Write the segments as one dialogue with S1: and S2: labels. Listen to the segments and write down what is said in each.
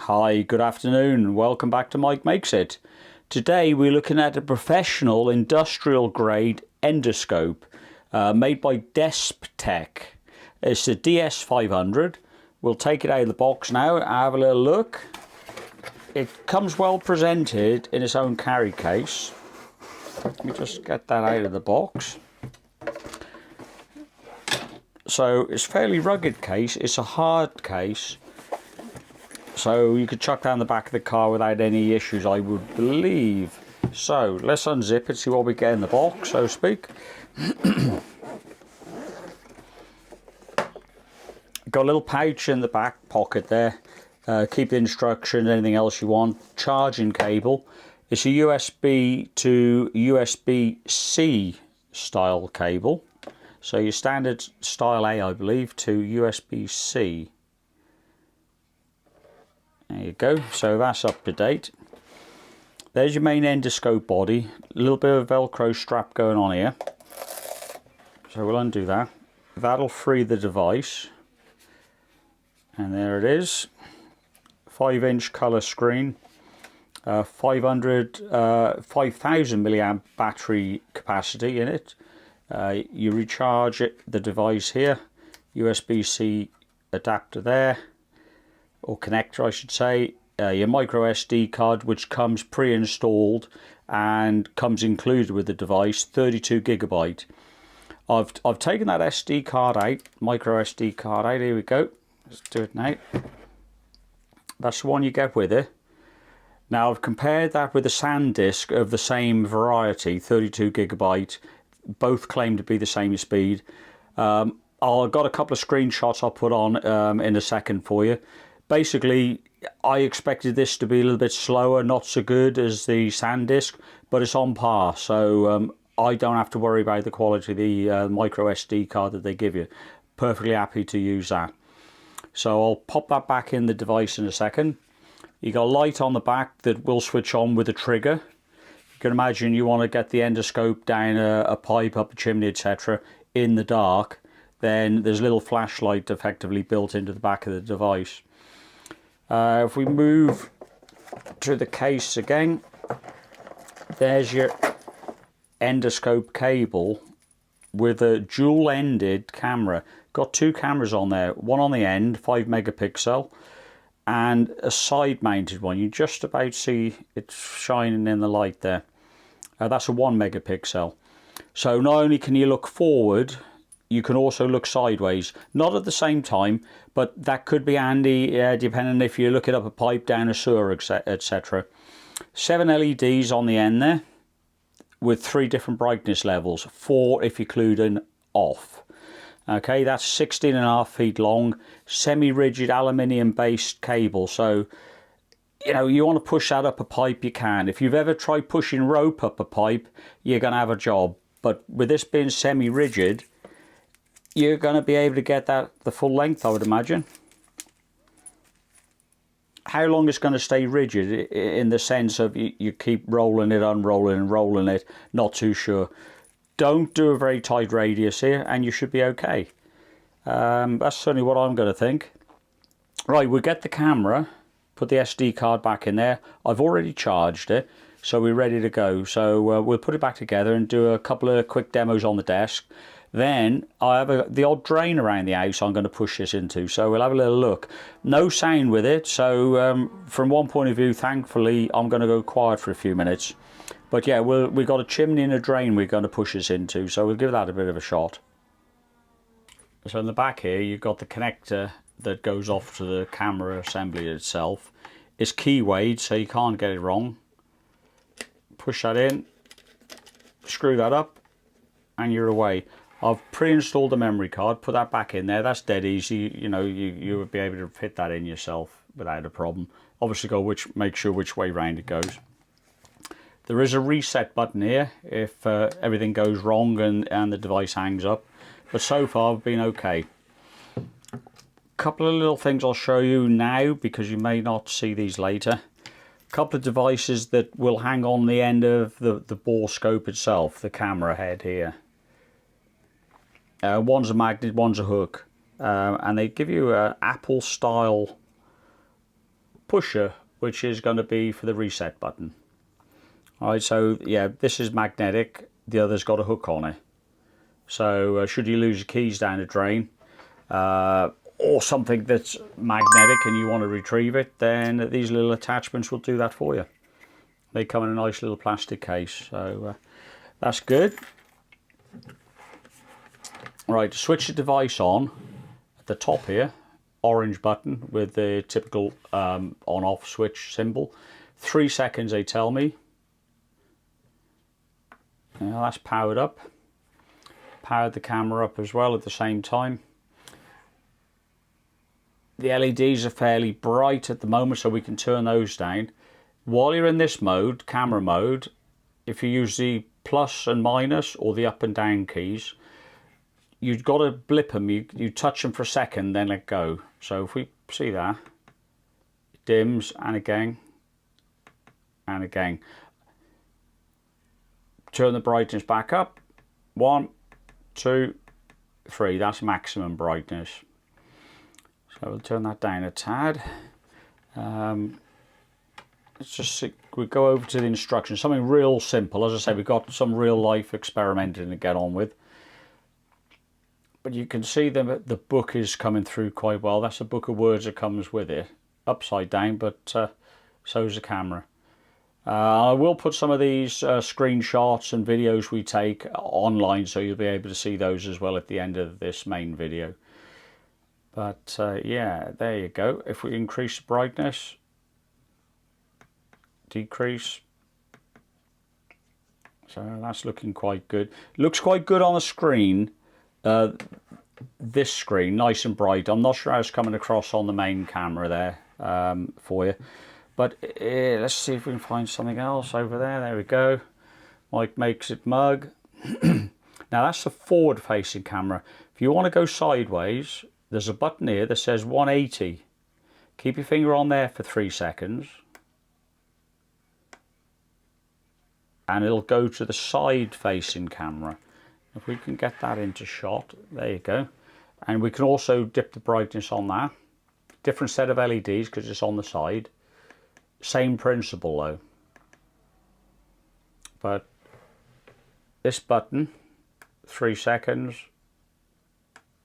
S1: Hi, good afternoon. Welcome back to Mike Makes It. Today we're looking at a professional industrial grade endoscope made by Depstech. It's the DS500. We'll take it out of the box now and have a little look. It comes well presented in its own carry case. Let me just get that out of the box. So it's a fairly rugged case. It's a hard case. So you could chuck down the back of the car without any issues, I would believe. So let's unzip it, see what we get in the box, so to speak. Got a little pouch in the back pocket there. Keep the instructions, anything else you want. Charging cable. It's a USB to USB-C style cable. So your standard style A, I believe, to USB-C. There you go, so that's up to date. There's your main endoscope body, a little bit of Velcro strap going on here. So we'll undo that. That'll free the device. And there it is. 5-inch colour screen. 5000 milliamp battery capacity in it. You recharge the device here. USB-C adapter there. Or connector I should say, your micro SD card which comes pre-installed and comes included with the device, 32 gigabyte. I've taken that SD card out, micro SD card out, here we go, let's do it now. That's the one you get with it. Now I've compared that with a SanDisk of the same variety, 32 gigabyte, both claim to be the same speed. I've got a couple of screenshots I'll put on in a second for you. Basically, I expected this to be a little bit slower, not so good as the SanDisk, but it's on par, so I don't have to worry about the quality of the micro SD card that they give you. Perfectly happy to use that. So I'll pop that back in the device in a second. You got a light on the back that will switch on with a trigger. You can imagine you want to get the endoscope down a pipe, up a chimney, etc. in the dark, then there's a little flashlight effectively built into the back of the device. If we move to the case again, there's your endoscope cable with a dual-ended camera. Got two cameras on there, one on the end, 5 megapixel, and a side-mounted one. You just about see it shining in the light there. That's a 1 megapixel. So not only can you look forward, you can also look sideways, not at the same time, but that could be handy depending if you're looking up a pipe, down a sewer, etc. 7 LEDs on the end there with 3 different brightness levels, 4 if you include an off. Okay, that's 16.5 feet long, semi-rigid aluminium based cable. So you know, you want to push that up a pipe, you can. If you've ever tried pushing rope up a pipe, you're going to have a job. But with this being semi-rigid, you're going to be able to get that the full length, I would imagine. How long it's going to stay rigid in the sense of you keep rolling it, unrolling and rolling it, not too sure. Don't do a very tight radius here and you should be okay. That's certainly what I'm going to think. Right, we'll get the camera, put the SD card back in there. I've already charged it, so we're ready to go. So we'll put it back together and do a couple of quick demos on the desk. Then I have the odd drain around the house I'm going to push this into, so we'll have a little look. No sound with it, so from one point of view, thankfully, I'm going to go quiet for a few minutes. But yeah, we've got a chimney and a drain we're going to push this into, so we'll give that a bit of a shot. So in the back here, you've got the connector that goes off to the camera assembly itself. It's keywayed, so you can't get it wrong. Push that in, screw that up, and you're away. I've pre-installed the memory card, put that back in there. That's dead easy. You know, you would be able to fit that in yourself without a problem. Obviously, make sure which way round it goes. There is a reset button here if everything goes wrong and the device hangs up. But so far, I've been okay. A couple of little things I'll show you now because you may not see these later. A couple of devices that will hang on the end of the borescope itself, the camera head here. One's a magnet, one's a hook, and they give you an Apple style pusher, which is going to be for the reset button. Alright, so yeah, this is magnetic, the other's got a hook on it. So should you lose your keys down a drain, or something that's magnetic and you want to retrieve it, then these little attachments will do that for you. They come in a nice little plastic case, so that's good. Right, to switch the device on, at the top here, orange button with the typical on-off switch symbol. 3 seconds they tell me. Now that's powered up. Powered the camera up as well at the same time. The LEDs are fairly bright at the moment, so we can turn those down. While you're in this mode, camera mode, if you use the plus and minus or the up and down keys, you've got to blip them. You touch them for a second, then let go. So if we see that, it dims, and again, and again. Turn the brightness back up. 1, 2, 3. That's maximum brightness. So we'll turn that down a tad. Let's just see, we go over to the instructions. Something real simple. As I say, we've got some real life experimenting to get on with. But you can see the book is coming through quite well. That's a book of words that comes with it. Upside down, but so is the camera. I will put some of these screenshots and videos we take online, so you'll be able to see those as well at the end of this main video. But yeah, there you go. If we increase the brightness, decrease, so that's looking quite good. Looks quite good on the screen. This screen, nice and bright. I'm not sure how it's coming across on the main camera there for you. But let's see if we can find something else over there. There we go. Mike makes it mug. Now that's the forward facing camera. If you want to go sideways, there's a button here that says 180. Keep your finger on there for 3 seconds. And it'll go to the side facing camera. If we can get that into shot, there you go. And we can also dip the brightness on that. Different set of LEDs because it's on the side. Same principle though. But this button, 3 seconds,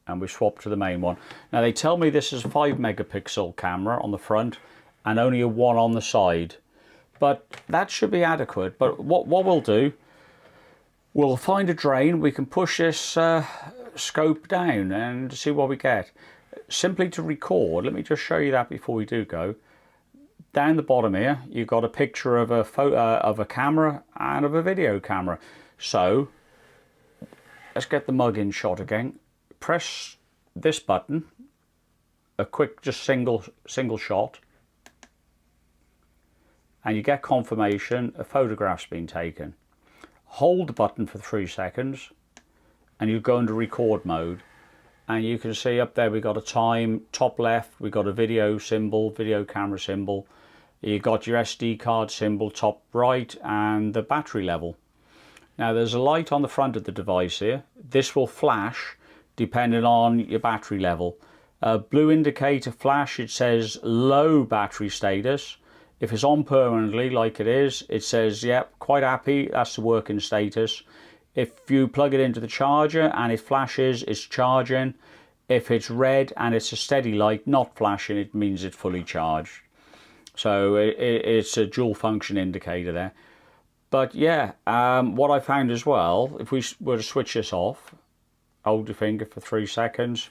S1: and we swap to the main one. Now they tell me this is a 5 megapixel camera on the front and only a 1 on the side. But that should be adequate. But what we'll do, we'll find a drain. We can push this scope down and see what we get. Simply to record, let me just show you that before we do go. Down the bottom here, you've got a picture of a photo of a camera and of a video camera. So let's get the mug in shot again. Press this button, a quick, just single shot, and you get confirmation a photograph's been taken. Hold the button for 3 seconds, and you go into record mode. And you can see up there we've got a time, top left we've got a video symbol, video camera symbol. You've got your SD card symbol top right and the battery level. Now there's a light on the front of the device here. This will flash depending on your battery level. Blue indicator flash, it says low battery status. If it's on permanently like it is, it says yep, quite happy, that's the working status. If you plug it into the charger and it flashes, it's charging. If it's red and it's a steady light, not flashing, it means it's fully charged. So it's a dual function indicator there. But yeah, what I found as well, if we were to switch this off, hold your finger for 3 seconds,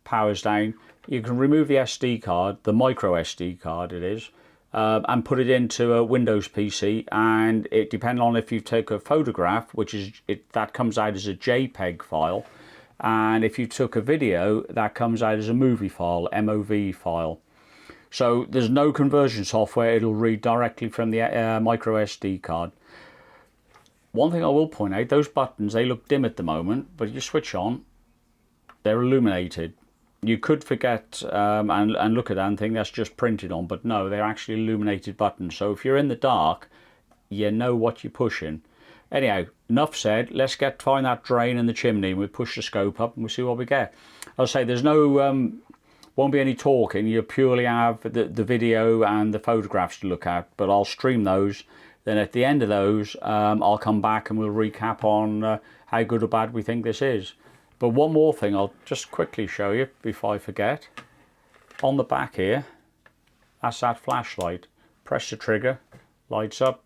S1: powers down, you can remove the SD card, the micro SD card it is, and put it into a Windows PC, and it depending on if you take a photograph, which is that comes out as a JPEG file, and if you took a video, that comes out as a movie file, MOV file. So there's no conversion software, it'll read directly from the micro SD card. One thing I will point out, those buttons, they look dim at the moment, but you switch on, they're illuminated. You could forget and look at that and think that's just printed on, but no, they're actually illuminated buttons. So if you're in the dark, you know what you're pushing. Anyhow, enough said. Let's find that drain in the chimney, and we push the scope up and we'll see what we get. I'll say there's no won't be any talking. You purely have the video and the photographs to look at, but I'll stream those. Then at the end of those, I'll come back and we'll recap on how good or bad we think this is. But one more thing I'll just quickly show you before I forget. On the back here, that's that flashlight. Press the trigger, lights up,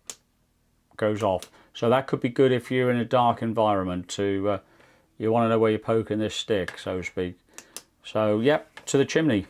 S1: goes off. So that could be good if you're in a dark environment to, you want to know where you're poking this stick, so to speak. So, yep, to the chimney.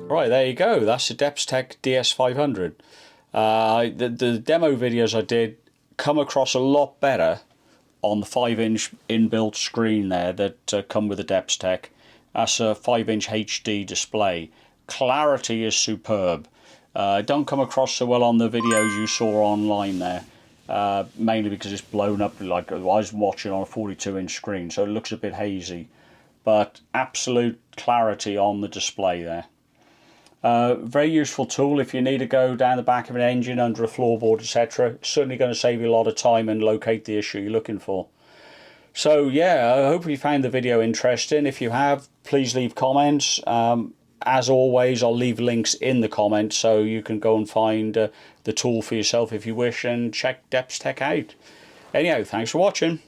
S1: Right, there you go. That's the Depstech DS500. The demo videos I did come across a lot better on the 5-inch inbuilt screen there that come with the Depstech. That's a 5-inch HD display. Clarity is superb. Don't come across so well on the videos you saw online there, mainly because it's blown up. Like I was watching on a 42-inch screen, so it looks a bit hazy, but absolute clarity on the display there. Very useful tool if you need to go down the back of an engine, under a floorboard, etc. It's certainly going to save you a lot of time and locate the issue you're looking for. So yeah, I hope you found the video interesting. If you have, please leave comments. As always, I'll leave links in the comments so you can go and find the tool for yourself if you wish, and check Depstech out. Anyhow, thanks for watching.